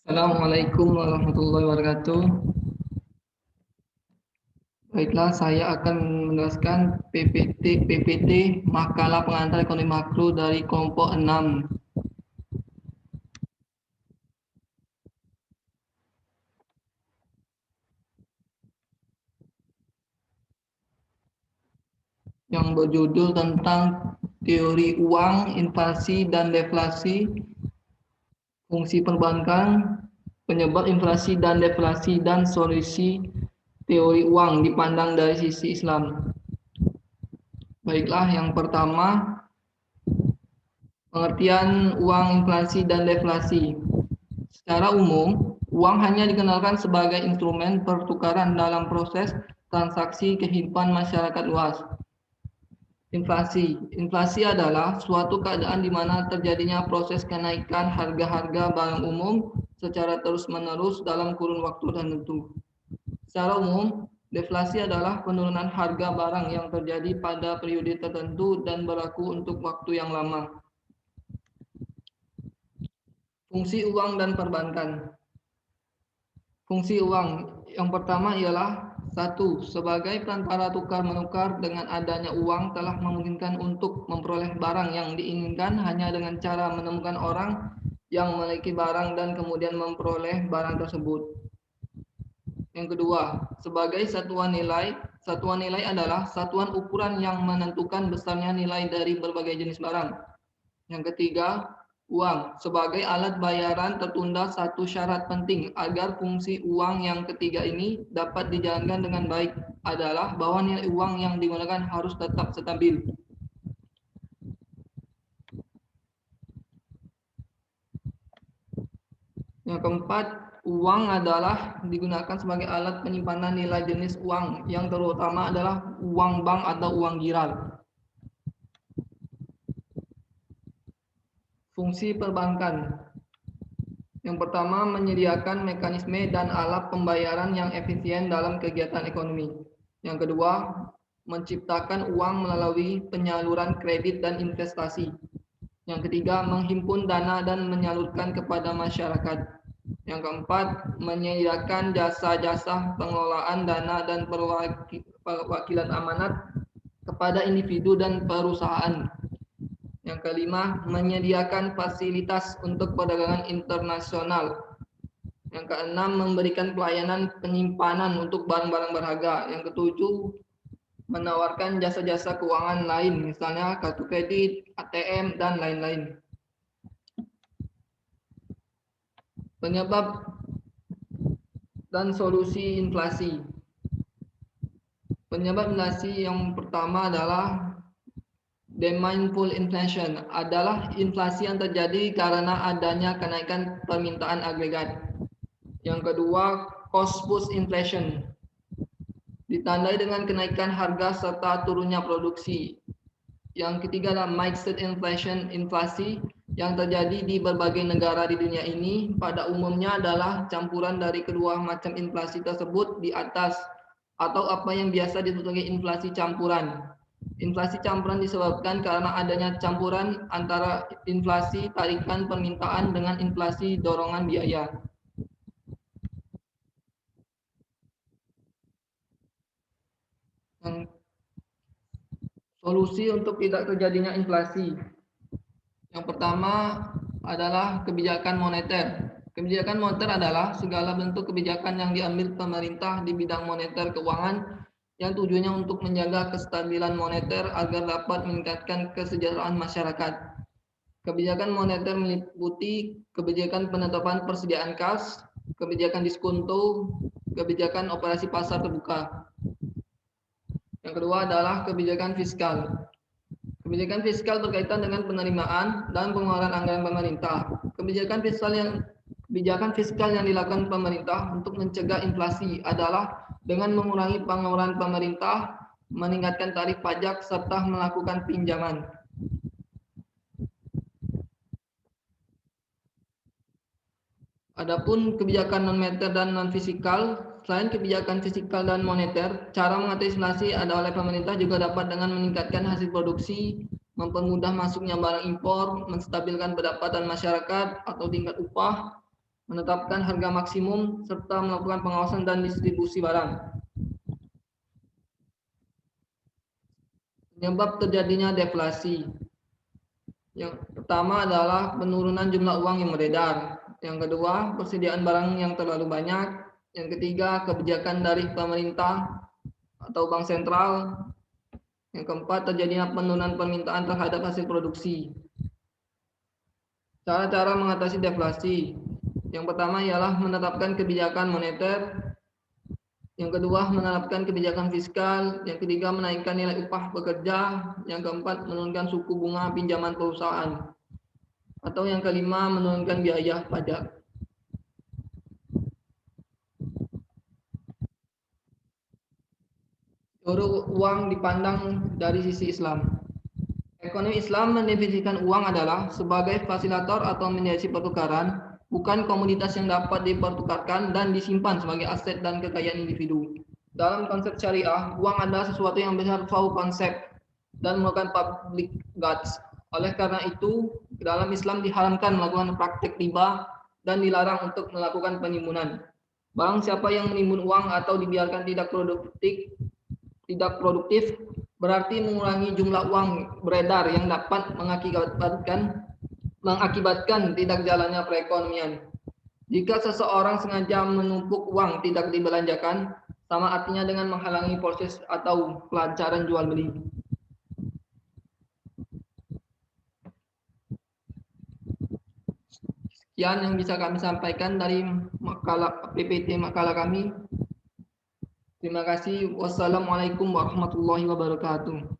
Assalamualaikum warahmatullahi wabarakatuh. Baiklah, saya akan menjelaskan PPT Makalah Pengantar Ekonomi Makro dari kelompok 6. Yang berjudul tentang teori uang, inflasi dan deflasi, fungsi perbankan, penyebab inflasi dan deflasi, dan solusi teori uang dipandang dari sisi Islam. Baiklah, yang pertama, pengertian uang, inflasi, dan deflasi. Secara umum, uang hanya dikenalkan sebagai instrumen pertukaran dalam proses transaksi kehidupan masyarakat luas. Inflasi adalah suatu keadaan di mana terjadinya proses kenaikan harga-harga barang umum secara terus-menerus dalam kurun waktu tertentu. Secara umum, deflasi adalah penurunan harga barang yang terjadi pada periode tertentu dan berlaku untuk waktu yang lama. Fungsi uang dan perbankan. Fungsi uang yang pertama ialah satu, sebagai perantara tukar-menukar. Dengan adanya uang telah memungkinkan untuk memperoleh barang yang diinginkan hanya dengan cara menemukan orang yang memiliki barang dan kemudian memperoleh barang tersebut. Yang kedua, sebagai satuan nilai. Satuan nilai adalah satuan ukuran yang menentukan besarnya nilai dari berbagai jenis barang. Yang ketiga, uang sebagai alat bayaran tertunda. Satu syarat penting agar fungsi uang yang ketiga ini dapat dijalankan dengan baik adalah bahwa nilai uang yang digunakan harus tetap stabil. Yang keempat, uang adalah digunakan sebagai alat penyimpanan nilai jenis uang yang terutama adalah uang bank atau uang giral. Fungsi perbankan. Yang pertama, menyediakan mekanisme dan alat pembayaran yang efisien dalam kegiatan ekonomi. Yang kedua, menciptakan uang melalui penyaluran kredit dan investasi. Yang ketiga, menghimpun dana dan menyalurkan kepada masyarakat. Yang keempat, menyediakan jasa-jasa pengelolaan dana dan perwakilan amanat kepada individu dan perusahaan. Yang kelima, menyediakan fasilitas untuk perdagangan internasional. Yang keenam, memberikan pelayanan penyimpanan untuk barang-barang berharga. Yang ketujuh, menawarkan jasa-jasa keuangan lain, misalnya kartu kredit, ATM, dan lain-lain. Penyebab dan solusi inflasi. Penyebab inflasi yang pertama adalah demandful inflation, adalah inflasi yang terjadi karena adanya kenaikan permintaan agregat. Yang kedua, cost push inflation, ditandai dengan kenaikan harga serta turunnya produksi. Yang ketiga adalah mixed inflation, inflasi yang terjadi di berbagai negara di dunia ini pada umumnya adalah campuran dari kedua macam inflasi tersebut di atas, atau apa yang biasa disebut sebagai inflasi campuran. Inflasi campuran disebabkan karena adanya campuran antara inflasi tarikan permintaan dengan inflasi dorongan biaya. Solusi untuk tidak terjadinya inflasi. Yang pertama adalah kebijakan moneter. Kebijakan moneter adalah segala bentuk kebijakan yang diambil pemerintah di bidang moneter keuangan yang tujuannya untuk menjaga kestabilan moneter agar dapat meningkatkan kesejahteraan masyarakat. Kebijakan moneter meliputi kebijakan penetapan persediaan kas, kebijakan diskonto, kebijakan operasi pasar terbuka. Yang kedua adalah kebijakan fiskal. Kebijakan fiskal berkaitan dengan penerimaan dan pengeluaran anggaran pemerintah. Kebijakan fiskal yang dilakukan pemerintah untuk mencegah inflasi adalah dengan mengurangi pengeluaran pemerintah, meningkatkan tarif pajak, serta melakukan pinjaman. Adapun kebijakan non-moneter dan non-fisikal, selain kebijakan fisikal dan moneter, cara mengatasi inflasi oleh pemerintah juga dapat dengan meningkatkan hasil produksi, mempermudah masuknya barang impor, menstabilkan pendapatan masyarakat atau tingkat upah, menetapkan harga maksimum, serta melakukan pengawasan dan distribusi barang. Penyebab terjadinya deflasi. Yang pertama adalah penurunan jumlah uang yang beredar. Yang kedua, persediaan barang yang terlalu banyak. Yang ketiga, kebijakan dari pemerintah atau bank sentral. Yang keempat, terjadinya penurunan permintaan terhadap hasil produksi. Cara-cara mengatasi deflasi. Yang pertama ialah menetapkan kebijakan moneter. Yang kedua, menerapkan kebijakan fiskal. Yang ketiga, menaikkan nilai upah pekerja. Yang keempat, menurunkan suku bunga pinjaman perusahaan. Atau yang kelima, menurunkan biaya pajak. Teori uang dipandang dari sisi Islam. Ekonomi Islam mendefinisikan uang adalah sebagai fasilitator atau mediasi pertukaran, bukan komoditas yang dapat dipertukarkan dan disimpan sebagai aset dan kekayaan individu. Dalam konsep syariah, uang adalah sesuatu yang bersifat konsep dan merupakan public goods. Oleh karena itu, dalam Islam diharamkan melakukan praktik riba dan dilarang untuk melakukan penimbunan. Barang siapa yang menimbun uang atau dibiarkan tidak produktif berarti mengurangi jumlah uang beredar yang dapat mengakibatkan tidak jalannya perekonomian. Jika seseorang sengaja menumpuk uang tidak dibelanjakan, sama artinya dengan menghalangi proses atau kelancaran jual beli. Sekian yang bisa kami sampaikan dari makalah PPT makalah kami. Terima kasih. Wassalamualaikum warahmatullahi wabarakatuh.